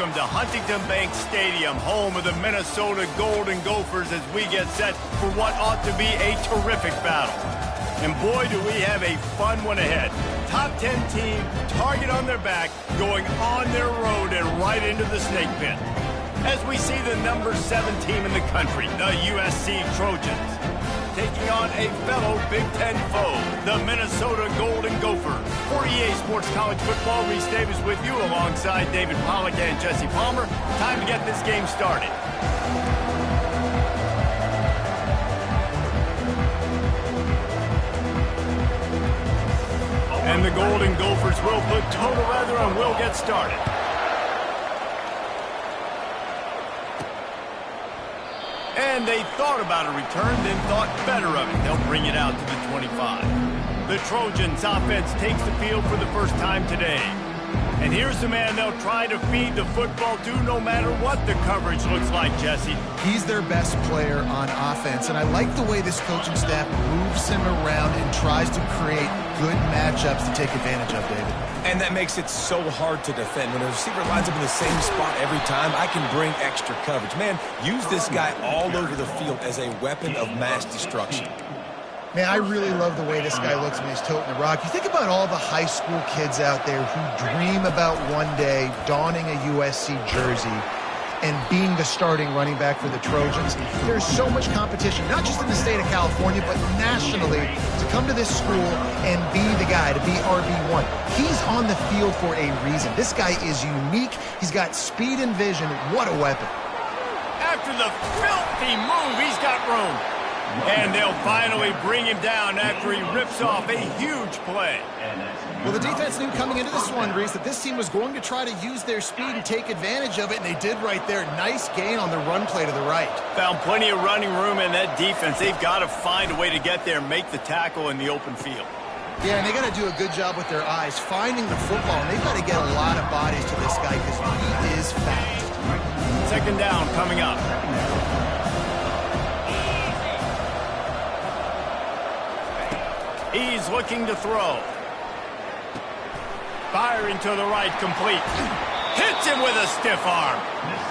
welcome to Huntington Bank Stadium, home of the Minnesota Golden Gophers, as we get set for what ought to be a terrific battle. And boy, do we have a fun one ahead. Top 10 team, target on their back, going on their road and right into the snake pit. As we see the number 7 team in the country, the USC Trojans, taking on a fellow Big Ten foe, the Minnesota Golden Gophers. For EA Sports College Football, Reese Davis with you alongside David Pollack and Jesse Palmer. Time to get this game started. And the Golden Gophers will put total leather and will get started. And they thought about a return, then thought better of it. They'll bring it out to the 25. The Trojans offense takes the field for the first time today. And here's the man they'll try to feed the football to no matter what the coverage looks like, Jesse. He's their best player on offense, and I like the way this coaching staff moves him around and tries to create good matchups to take advantage of, David. And that makes it so hard to defend. When a receiver lines up in the same spot every time, I can bring extra coverage. Man, use this guy all over the field as a weapon of mass destruction. Man, I really love the way this guy looks when he's toting the rock. You think about all the high school kids out there who dream about one day donning a USC jersey and being the starting running back for the Trojans. There's so much competition, not just in the state of California, but nationally, to come to this school and be the guy, to be RB1. He's on the field for a reason. This guy is unique. He's got speed and vision. What a weapon. After the filthy move, he's got room. And they'll finally bring him down after he rips off a huge play. Well, the defense knew coming into this one, Reese, that this team was going to try to use their speed and take advantage of it, and they did right there. Nice gain on the run play to the right. Found plenty of running room in that defense. They've got to find a way to get there and make the tackle in the open field. Yeah, and they got to do a good job with their eyes, finding the football, and they've got to get a lot of bodies to this guy because he is fast. Second down coming up. He's looking to throw. Firing to the right, complete. Hits him with a stiff arm.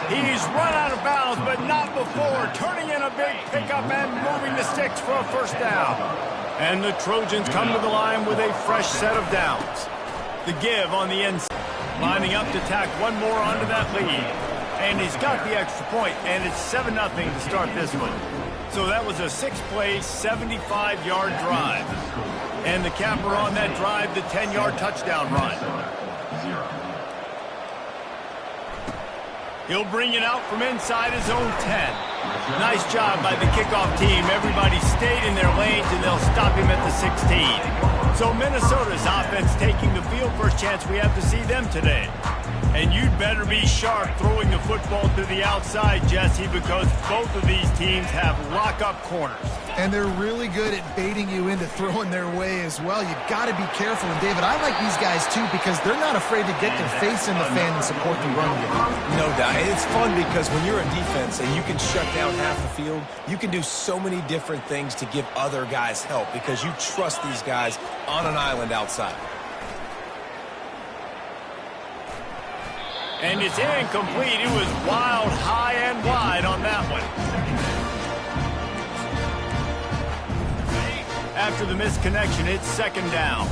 He's run out of bounds, but not before. Turning in a big pickup and moving the sticks for a first down. And the Trojans come to the line with a fresh set of downs. The give on the inside. Lining up to tack one more onto that lead. And he's got the extra point, and it's 7-0 to start this one. So that was a 6-play, 75-yard drive. And the capper on that drive, the 10-yard touchdown run. He'll bring it out from inside his own 10. Nice job by the kickoff team. Everybody stayed in their lanes, and they'll stop him at the 16. So Minnesota's offense taking the field. First chance we have to see them today. And you'd better be sharp throwing the football to the outside, Jesse, because both of these teams have lock-up corners. And they're really good at baiting you into throwing their way as well. You've got to be careful. And, David, I like these guys, too, because they're not afraid to get their face in the fan and support the run game. No doubt. It's fun because when you're a defense and you can shut down half the field, you can do so many different things to give other guys help because you trust these guys on an island outside. And it's incomplete. It was wild, high, and wide on that one. After the misconnection, it's second down.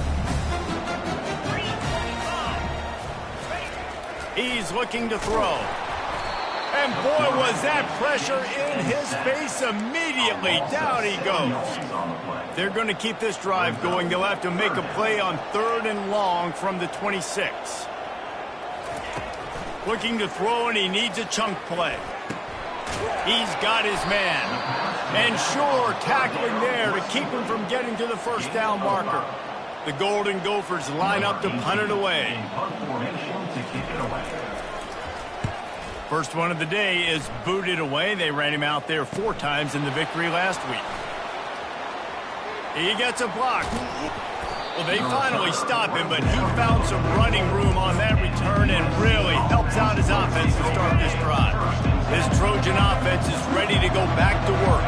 He's looking to throw. And boy, was that pressure in his face immediately. Down he goes. They're going to keep this drive going. They'll have to make a play on 3rd and long from the 26. Looking to throw, and he needs a chunk play. He's got his man. And sure, tackling there to keep him from getting to the first down marker. The Golden Gophers line up to punt it away. First one of the day is booted away. They ran him out there 4 times in the victory last week. He gets a block. Well, they finally stop him, but he found some running room on that return and really helps out his offense to start this drive. This Trojan offense is ready to go back to work.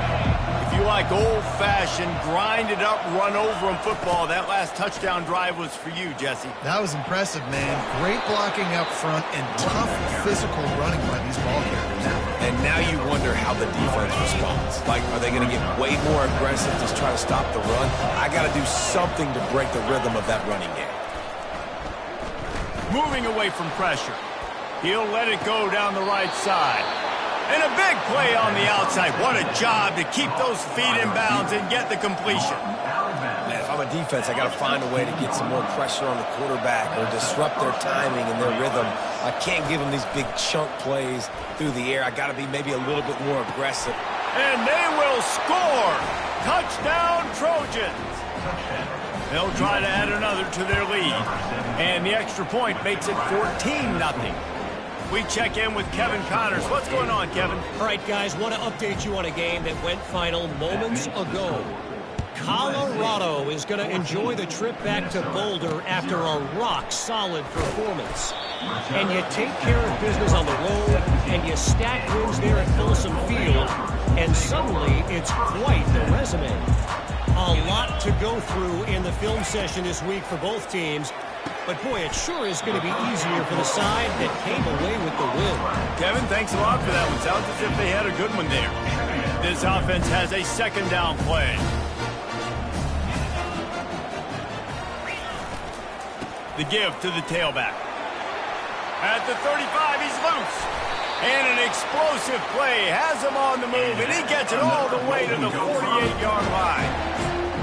If you like old-fashioned, grind-it-up, run-over-'em football. That last touchdown drive was for you, Jesse. That was impressive, man. Great blocking up front and tough physical running by these ball carriers. And now you wonder how the defense responds. Like, are they going to get way more aggressive to try to stop the run? I got to do something to break the rhythm of that running game. Moving away from pressure. He'll let it go down the right side. And a big play on the outside. What a job to keep those feet in bounds and get the completion. Man, if I'm a defense, I got to find a way to get some more pressure on the quarterback or disrupt their timing and their rhythm. I can't give them these big chunk plays through the air. I got to be maybe a little bit more aggressive. And they will score. Touchdown, Trojans. They'll try to add another to their lead. And the extra point makes it 14-0. We check in with Kevin Connors. What's going on, Kevin? All right, guys, want to update you on a game that went final moments ago. Colorado is going to enjoy the trip back to Boulder after a rock-solid performance. And you take care of business on the road, and you stack wins there at Folsom Field, and suddenly it's quite the resume. A lot to go through in the film session this week for both teams. But, boy, it sure is going to be easier for the side that came away with the win. Kevin, thanks a lot for that one. Sounds as if they had a good one there. This offense has a second down play. The give to the tailback. At the 35, he's loose. And an explosive play has him on the move, and he gets it all the way to the 48-yard line.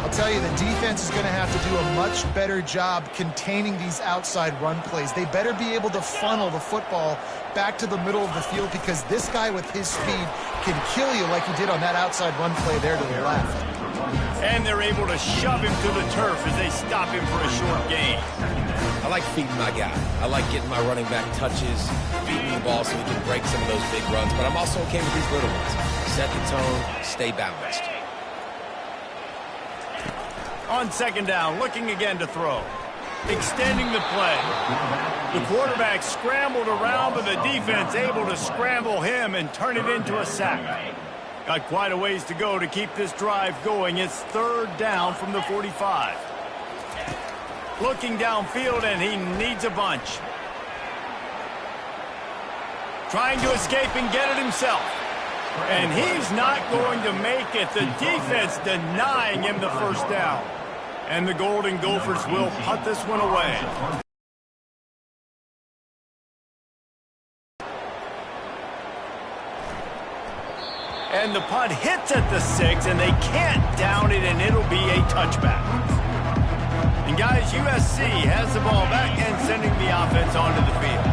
I'll tell you, the defense is going to have to do a much better job containing these outside run plays. They better be able to funnel the football back to the middle of the field because this guy with his speed can kill you like he did on that outside run play there to the left. And they're able to shove him to the turf as they stop him for a short gain. I like feeding my guy. I like getting my running back touches, feeding the ball so he can break some of those big runs. But I'm also okay with these little ones. Set the tone, stay balanced. On second down, looking again to throw. Extending the play. The quarterback scrambled around, but the defense able to scramble him and turn it into a sack. Got quite a ways to go to keep this drive going. It's third down from the 45. Looking downfield, and he needs a bunch. Trying to escape and get it himself. And he's not going to make it. The defense denying him the first down. And the Golden Gophers will punt this one away. And the punt hits at the 6, and they can't down it, and it'll be a touchback. And guys, USC has the ball back and sending the offense onto the field.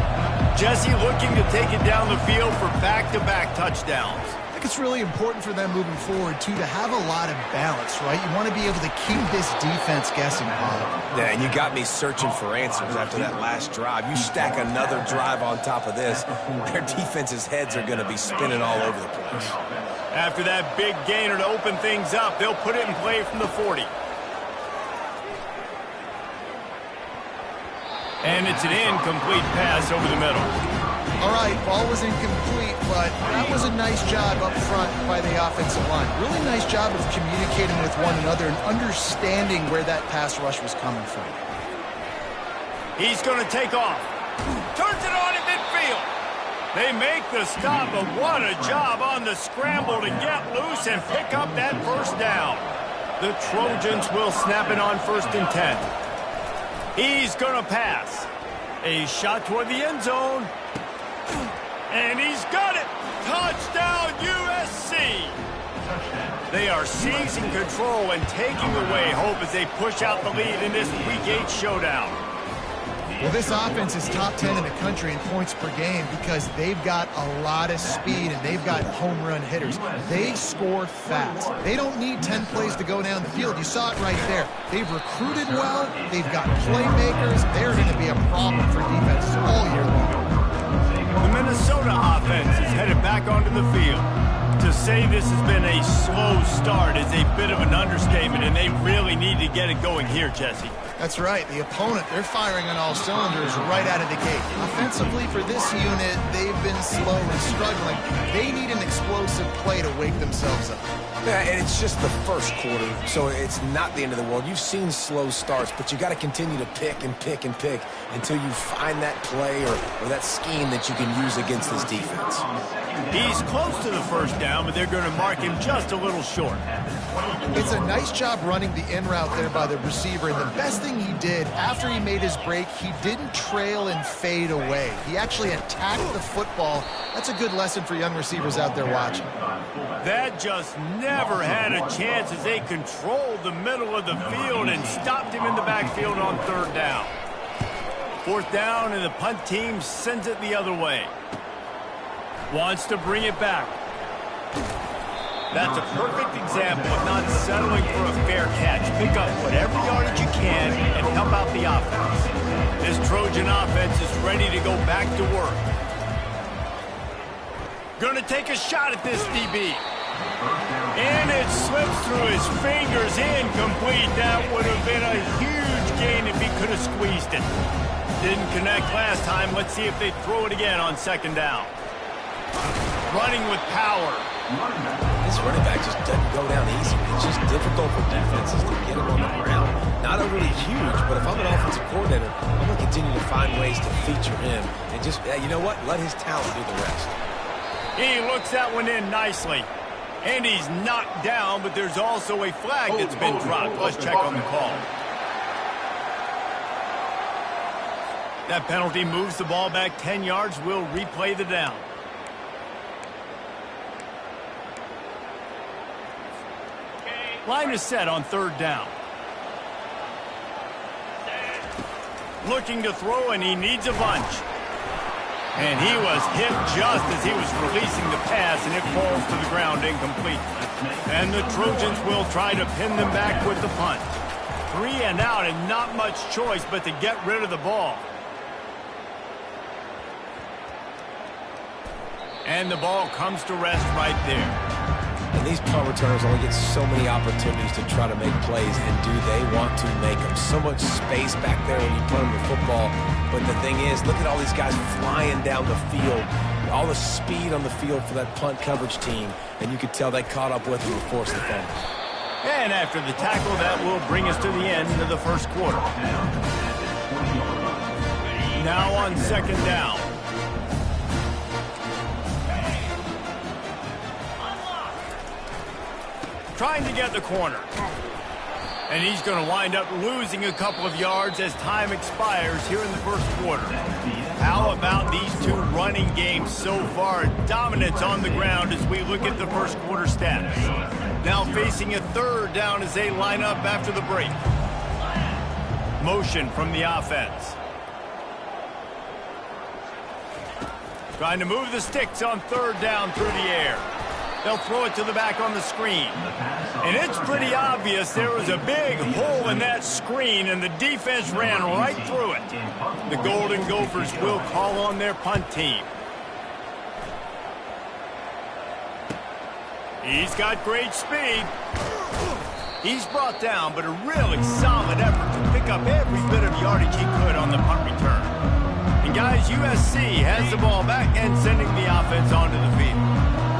Jesse looking to take it down the field for back-to-back touchdowns. I think it's really important for them moving forward, too, to have a lot of balance, right? You want to be able to keep this defense guessing, Bob. Yeah, and you got me searching for answers after that last drive. You stack another drive on top of this, their defense's heads are going to be spinning all over the place. After that big gainer to open things up, they'll put it in play from the 40. And it's an incomplete pass over the middle. All right, ball was incomplete, but that was a nice job up front by the offensive line. Really nice job of communicating with one another and understanding where that pass rush was coming from. He's going to take off. Turns it on in midfield. They make the stop, but what a job on the scramble to get loose and pick up that first down. The Trojans will snap it on 1st and 10. He's going to pass. A shot toward the end zone. And he's got it. Touchdown, USC. They are seizing control and taking away hope as they push out the lead in this Week 8 showdown. Well, this offense is top 10 in the country in points per game because they've got a lot of speed and they've got home run hitters. They score fast. They don't need 10 plays to go down the field. You saw it right there. They've recruited well. They've got playmakers. They're going to be a problem for defenses all year long. The Minnesota offense is headed back onto the field. To say this has been a slow start is a bit of an understatement, and they really need to get it going here, Jesse. That's right. The opponent, they're firing on all cylinders right out of the gate. Offensively, for this unit, they've been slow and struggling. They need an explosive play to wake themselves up. Yeah, and it's just the first quarter, so it's not the end of the world. You've seen slow starts, but you got to continue to pick and pick and pick until you find that play or that scheme that you can use against this defense. He's close to the first down, but they're going to mark him just a little short. It's a nice job running the in route there by the receiver, and the best thing he did after he made his break, he didn't trail and fade away. He actually attacked the football. That's a good lesson for young receivers out there watching. That just never had a chance as they controlled the middle of the field and stopped him in the backfield on third down. Fourth down, and the punt team sends it the other way. Wants to bring it back. That's a perfect example of not settling for a fair catch. Pick up whatever yardage you can and help out the offense. This Trojan offense is ready to go back to work. Going to take a shot at this DB. And it slips through his fingers, incomplete. That would have been a huge gain if he could have squeezed it. Didn't connect last time. Let's see if they throw it again on second down. Running with power. This running back just doesn't go down easy. It's just difficult for defenses to get him on the ground. Not overly huge, but if I'm an offensive coordinator, I'm going to continue to find ways to feature him and just, you know what, let his talent do the rest. He looks that one in nicely. And he's knocked down, but there's also a flag that's been dropped. Let's check on the call. That penalty moves the ball back 10 yards. We'll replay the down. Line is set on third down. Looking to throw, and he needs a bunch. And he was hit just as he was releasing the pass, and it falls to the ground incomplete. And the Trojans will try to pin them back with the punt. 3 and out, and not much choice but to get rid of the ball. And the ball comes to rest right there. And these punt returners only get so many opportunities to try to make plays, and do they want to make them? So much space back there when you punt them the football. But the thing is, look at all these guys flying down the field. All the speed on the field for that punt coverage team. And you could tell they caught up with them and forced the fumble. And after the tackle, that will bring us to the end of the first quarter. Now on second down. Trying to get the corner. And he's going to wind up losing a couple of yards as time expires here in the first quarter. How about these two running games so far? Dominance on the ground as we look at the first quarter stats. Now facing a third down as they line up after the break. Motion from the offense. Trying to move the sticks on third down through the air. They'll throw it to the back on the screen. And it's pretty obvious there was a big hole in that screen, and the defense ran right through it. The Golden Gophers will call on their punt team. He's got great speed. He's brought down, but a really solid effort to pick up every bit of yardage he could on the punt return. And guys, USC has the ball back and sending the offense onto the field.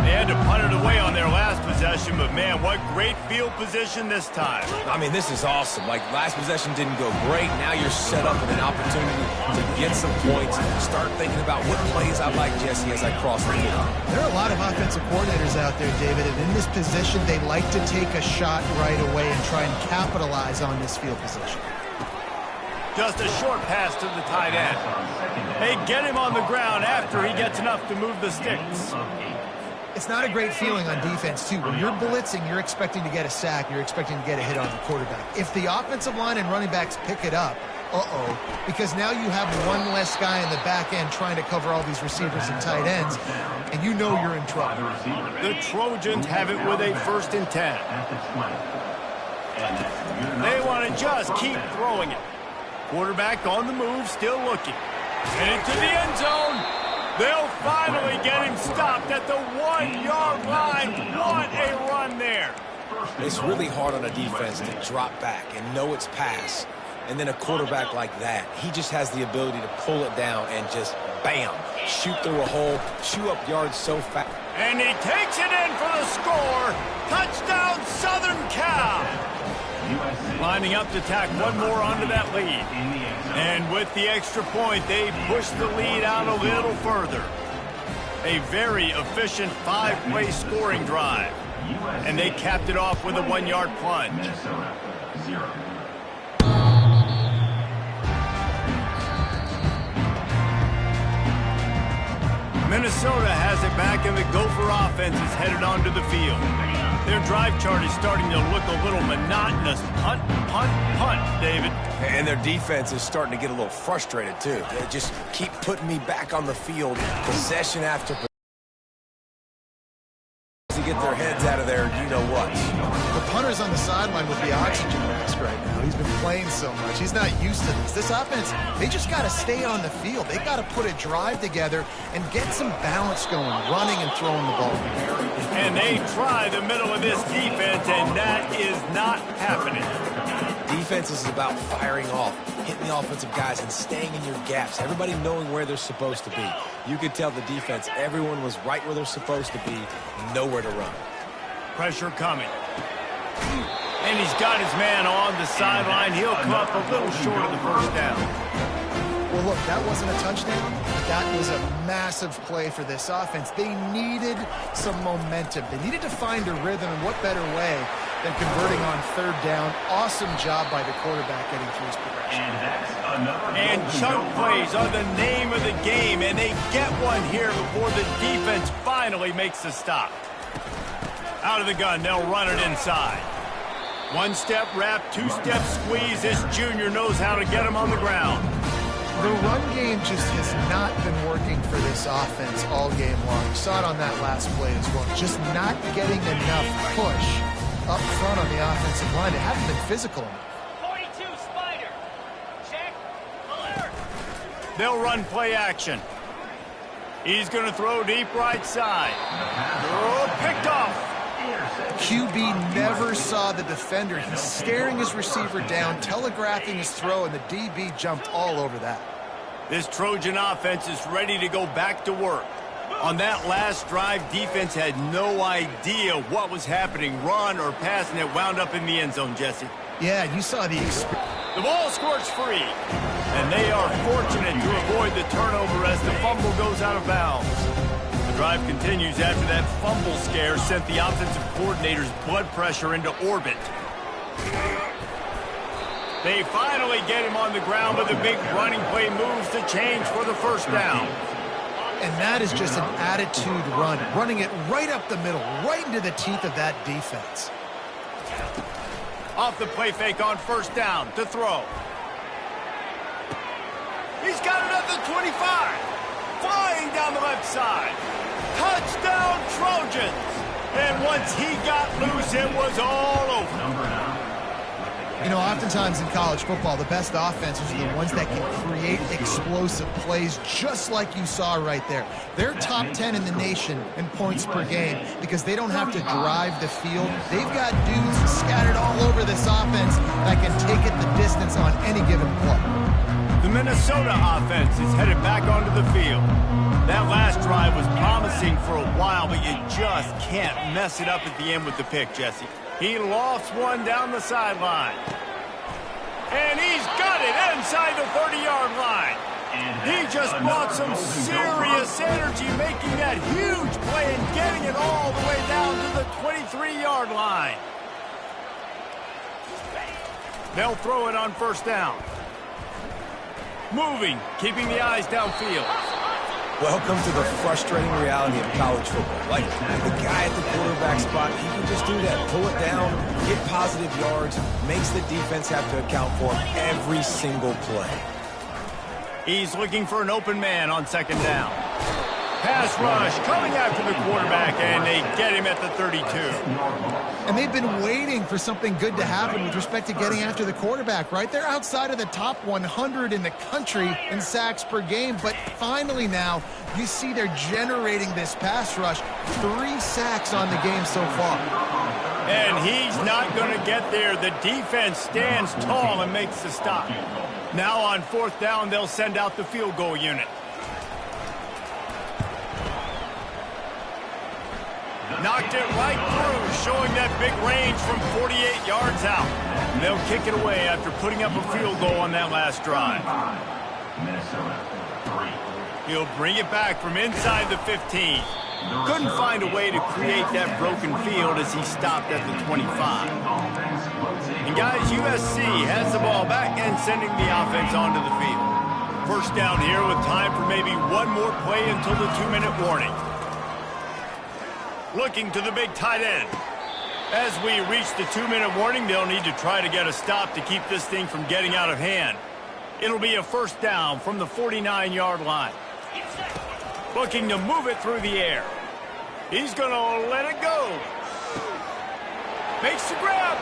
They had to punt it away on their last possession, but man, what great field position this time. I mean, this is awesome. Like, last possession didn't go great. Now you're set up with an opportunity to get some points. Start thinking about what plays I like, Jesse, as I cross the field. There are a lot of offensive coordinators out there, David, and in this position, they like to take a shot right away and try and capitalize on this field position. Just a short pass to the tight end. They get him on the ground after he gets enough to move the sticks. It's not a great feeling on defense, too. When you're blitzing, you're expecting to get a sack. You're expecting to get a hit on the quarterback. If the offensive line and running backs pick it up, because now you have one less guy in the back end trying to cover all these receivers and tight ends, and you know you're in trouble. The Trojans have it with a 1st and 10. They want to just keep throwing it. Quarterback on the move, still looking. And into the end zone. They'll finally get him stopped at the 1-yard line. What a run there. It's really hard on a defense to drop back and know it's pass And then a quarterback like that, he just has the ability to pull it down and just, bam, shoot through a hole, chew up yards so fast. And he takes it in for the score. Touchdown, Southern Cal. Lining up to tack one more onto that lead. And with the extra point, they push the lead out a little further. A very efficient 5-play scoring drive. And they capped it off with a 1-yard plunge. Minnesota, 0. Minnesota has it back, and the Gopher offense is headed onto the field. Their drive chart is starting to look a little monotonous. Punt, punt, punt, David. And their defense is starting to get a little frustrated, too. They just keep putting me back on the field, possession after possession. To get their heads out of there, you-know-what. The punter's on the sideline with the oxygen mask right now. He's been playing so much. He's not used to this. This offense, they just got to stay on the field. They got to put a drive together and get some balance going, running and throwing the ball. And they try the middle of this defense, and that is not happening. Defense is about firing off, hitting the offensive guys, and staying in your gaps. Everybody knowing where they're supposed to be. You could tell the defense, everyone was right where they're supposed to be, nowhere to run. Pressure coming. And he's got his man on the sideline. He'll come up a little short of the first down. Well, look, that wasn't a touchdown. That was a massive play for this offense. They needed some momentum. They needed to find a rhythm, and what better way than converting on third down. Awesome job by the quarterback getting through his progression. And chunk plays are the name of the game, and they get one here before the defense finally makes the stop. Out of the gun, they'll run it inside. One-step wrap, two-step squeeze. This junior knows how to get him on the ground. The run game just has not been working for this offense all game long. You saw it on that last play as well. Just not getting enough push up front on the offensive line. They haven't been physical enough. 42 Spider. Check. Alert. They'll run play action. He's going to throw deep right side. Oh, picked off. QB never saw the defender. He's staring his receiver down, telegraphing his throw, and the DB jumped all over that. This Trojan offense is ready to go back to work. On that last drive, defense had no idea what was happening, run or pass, and it wound up in the end zone, Jesse. Yeah, you saw the experience. The ball squirts free, and they are fortunate to avoid the turnover as the fumble goes out of bounds. The drive continues after that fumble scare sent the offensive coordinator's blood pressure into orbit. They finally get him on the ground, but the big running play moves the change for the first down. And that is just an attitude run, running it right up the middle, right into the teeth of that defense. Off the play fake on first down to throw. He's got it at the 25. Flying down the left side. Touchdown, Trojans. And once he got loose, it was all over. You know, oftentimes in college football, the best offenses are the ones that can create explosive plays, just like you saw right there. They're top 10 in the nation in points per game because they don't have to drive the field. They've got dudes scattered all over this offense that can take it the distance on any given play. The Minnesota offense is headed back onto the field. That last drive was promising for a while, but you just can't mess it up at the end with the pick, Jesse. He lofts one down the sideline. And he's got it inside the 30-yard line. He just brought some serious energy, making that huge play and getting it all the way down to the 23-yard line. They'll throw it on first down. Moving, keeping the eyes downfield. Welcome to the frustrating reality of college football. Like, the guy at the quarterback spot, he can just do that. Pull it down, get positive yards, makes the defense have to account for him every single play. He's looking for an open man on second down. Pass rush coming after the quarterback, and they get him at the 32. And they've been waiting for something good to happen with respect to getting after the quarterback, right? They're outside of the top 100 in the country in sacks per game, but finally now you see they're generating this pass rush. 3 sacks on the game so far. And he's not going to get there. The defense stands tall and makes the stop. Now on 4th down, they'll send out the field goal unit. Knocked it right through, showing that big range from 48 yards out. And they'll kick it away after putting up a field goal on that last drive. He'll bring it back from inside the 15. Couldn't find a way to create that broken field as he stopped at the 25. And guys, USC has the ball back and sending the offense onto the field. First down here with time for maybe one more play until the 2-minute warning. Looking to the big tight end. As we reach the 2-minute warning, they'll need to try to get a stop to keep this thing from getting out of hand. It'll be a first down from the 49-yard line. Looking to move it through the air. He's going to let it go. Makes the grab.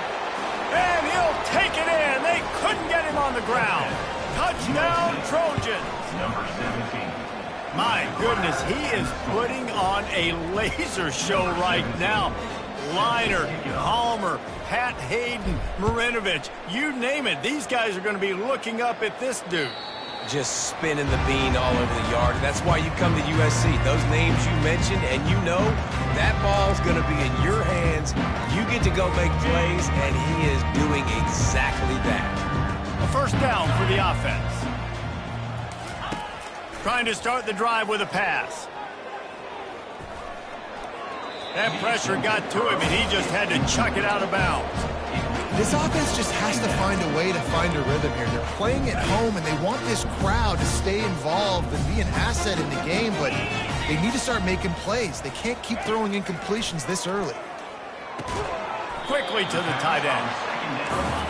And he'll take it in. They couldn't get him on the ground. Touchdown, Trojans. Number 17. My goodness, he is putting on a laser show right now. Liner, Palmer, Pat Hayden, Marinovich, you name it. These guys are going to be looking up at this dude. Just spinning the bean all over the yard. That's why you come to USC. Those names you mentioned, and you know that ball's going to be in your hands. You get to go make plays, and he is doing exactly that. A first down for the offense. Trying to start the drive with a pass. That pressure got to him, and he just had to chuck it out of bounds. This offense just has to find a way to find a rhythm here. They're playing at home, and they want this crowd to stay involved and be an asset in the game, but they need to start making plays. They can't keep throwing incompletions this early. Quickly to the tight end.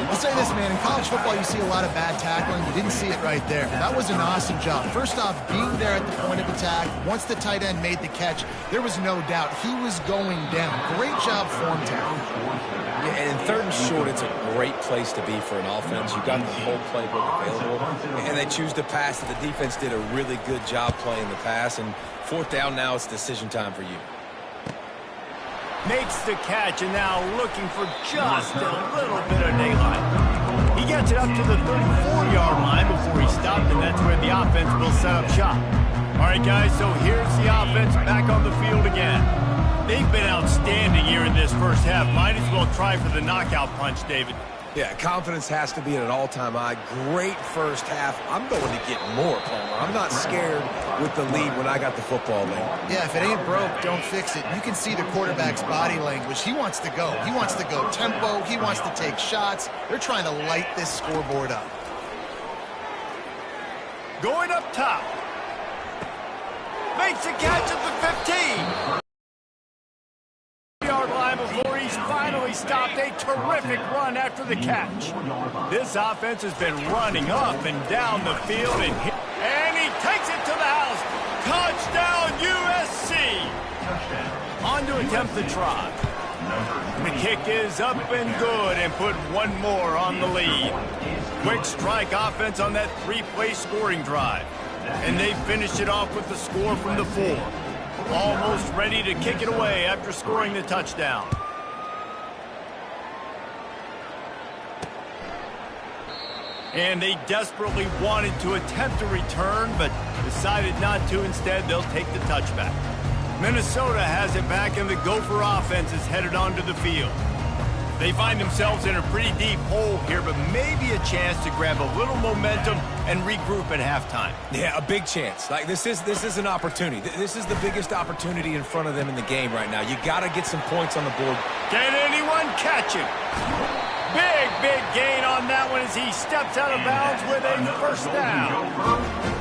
I'll say this, man. In college football, you see a lot of bad tackling. You didn't see it right there. That was an awesome job. First off, being there at the point of attack. Once the tight end made the catch, there was no doubt he was going down. Great job form tackle. Yeah, and in 3rd and short, it's a great place to be for an offense. You got the whole playbook available, and they choose to pass it. The defense did a really good job playing the pass, and 4th down now, it's decision time for you. Makes the catch, and now looking for just a little bit of daylight. He gets it up to the 34-yard line before he stopped, and that's where the offense will set up shop. All right, guys, so here's the offense back on the field again. They've been outstanding here in this first half. Might as well try for the knockout punch, David. Yeah, confidence has to be at an all-time high. Great first half. I'm going to get more, Palmer. I'm not scared with the lead when I got the football there. Yeah, if it ain't broke, don't fix it. You can see the quarterback's body language. He wants to go. He wants to go tempo. He wants to take shots. They're trying to light this scoreboard up. Going up top. Makes the catch at the 15. Yard line before he's finally stopped. A terrific run after the catch. This offense has been running up and down the field, and he takes it to the house. Touchdown USC. On to attempt the try. The kick is up and good, and put one more on the lead. Quick strike offense on that 3-play scoring drive, and they finished it off with the score from the 4. Almost ready to kick it away after scoring the touchdown. And they desperately wanted to attempt a return, but decided not to. Instead, they'll take the touchback. Minnesota has it back, and the Gopher offense is headed onto the field. They find themselves in a pretty deep hole here, but maybe a chance to grab a little momentum and regroup at halftime. Yeah, a big chance. Like this is an opportunity. This is the biggest opportunity in front of them in the game right now. You got to get some points on the board. Can anyone catch him? Big gain on that one as he steps out of bounds with a first down.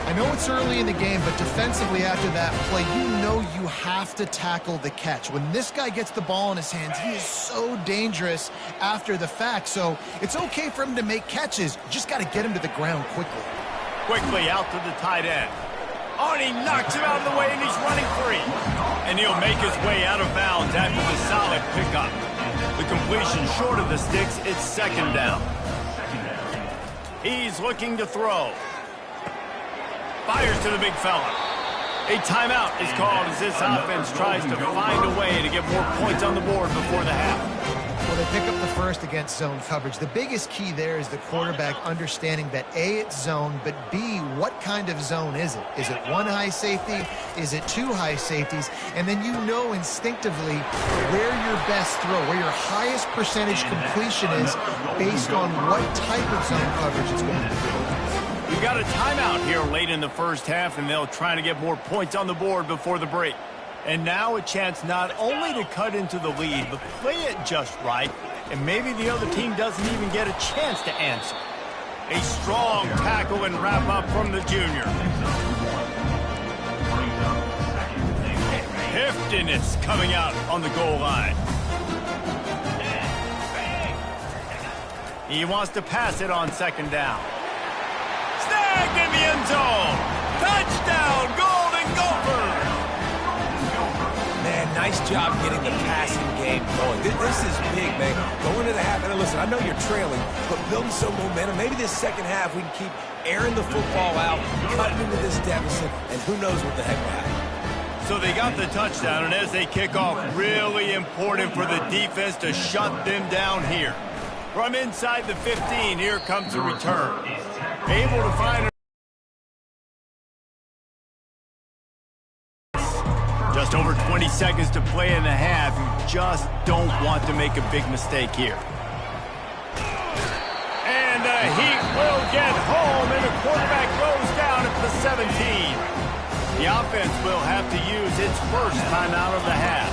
I know it's early in the game, but defensively after that play, you know you have to tackle the catch. When this guy gets the ball in his hands, he is so dangerous after the fact. So it's okay for him to make catches. You just got to get him to the ground quickly. Quickly out to the tight end. Oh, and he knocks him out of the way, and he's running free. And he'll make his way out of bounds after the solid pickup. The completion short of the sticks, it's second down. He's looking to throw. Fires to the big fella. A timeout is called as this offense tries to find a way to get more points on the board before the half. Well, they pick up the first against zone coverage. The biggest key there is the quarterback understanding that A, it's zone, but B, what kind of zone is it? Is it one high safety? Is it two high safeties? And then you know instinctively where your best throw, where your highest percentage completion is based on what type of zone coverage it's going to be. We've got a timeout here late in the first half, and they'll try to get more points on the board before the break. And now a chance not only to cut into the lead, but play it just right, and maybe the other team doesn't even get a chance to answer. A strong tackle and wrap up from the junior. Heftiness coming out on the goal line. He wants to pass it on second down. Snagged in the end zone. Touchdown, Golden Gophers. Man, nice job getting the passing game going. This is big, man. Going to the half, and listen, I know you're trailing, but building some momentum. Maybe this second half we can keep airing the football out, cutting into this deficit, and who knows what the heck will happen. So they got the touchdown, and as they kick off, really important for the defense to shut them down here. From inside the 15, here comes the return. Able to find just over 20 seconds to play in the half. You just don't want to make a big mistake here. And the Heat will get home, and the quarterback goes down at the 17. The offense will have to use its first timeout of the half.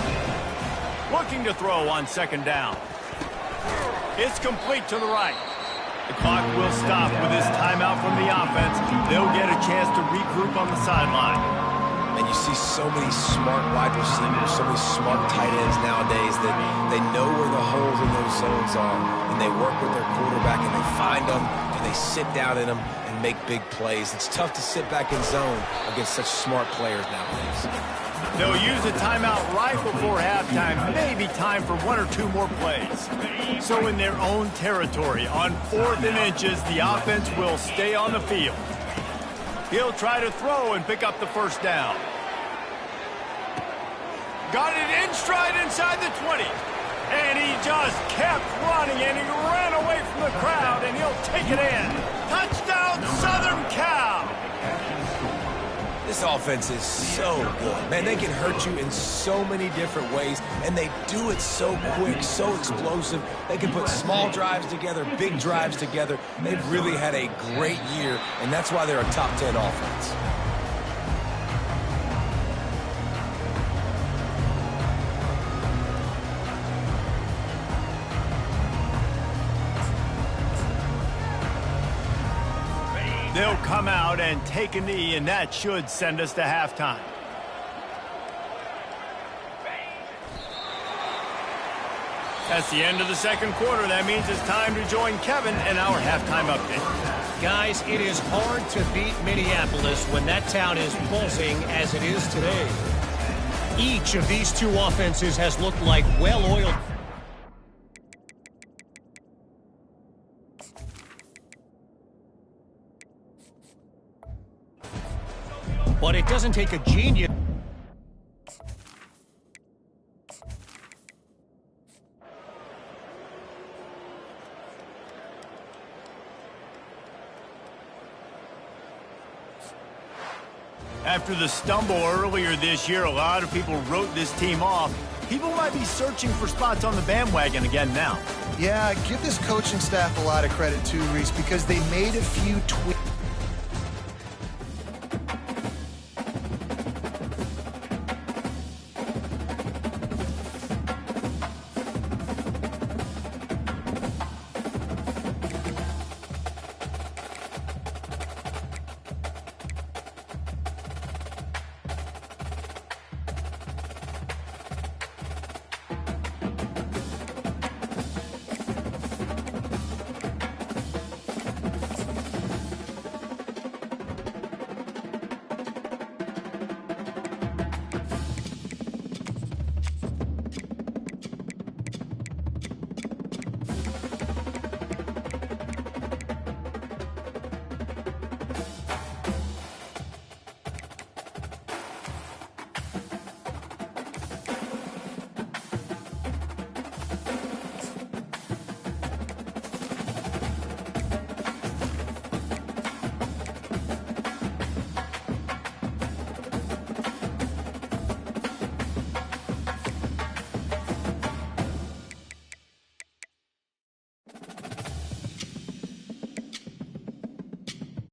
Looking to throw on second down. It's complete to the right. The clock will stop with this timeout from the offense. They'll get a chance to regroup on the sideline. And you see so many smart wide receivers, so many smart tight ends nowadays that they know where the holes in those zones are, and they work with their quarterback, and they find them, and they sit down in them and make big plays. It's tough to sit back in zone against such smart players nowadays. They'll use a timeout right before halftime, maybe time for one or two more plays. So in their own territory, on 4th and inches, the offense will stay on the field. He'll try to throw and pick up the first down. Got it in stride inside the 20. And he just kept running, and he ran away from the crowd, and he'll take it in. Touchdown, Southern Cal! This offense is so good. Man, they can hurt you in so many different ways, and they do it so quick, so explosive. They can put small drives together, big drives together. They've really had a great year, and that's why they're a top 10 offense. They'll come out and take a knee, and that should send us to halftime. That's the end of the second quarter. That means it's time to join Kevin in our halftime update. Guys, it is hard to beat Minneapolis when that town is buzzing as it is today. Each of these two offenses has looked like well-oiled. But it doesn't take a genius. After the stumble earlier this year, a lot of people wrote this team off. People might be searching for spots on the bandwagon again now. Yeah, give this coaching staff a lot of credit too, Reese, because they made a few tweaks.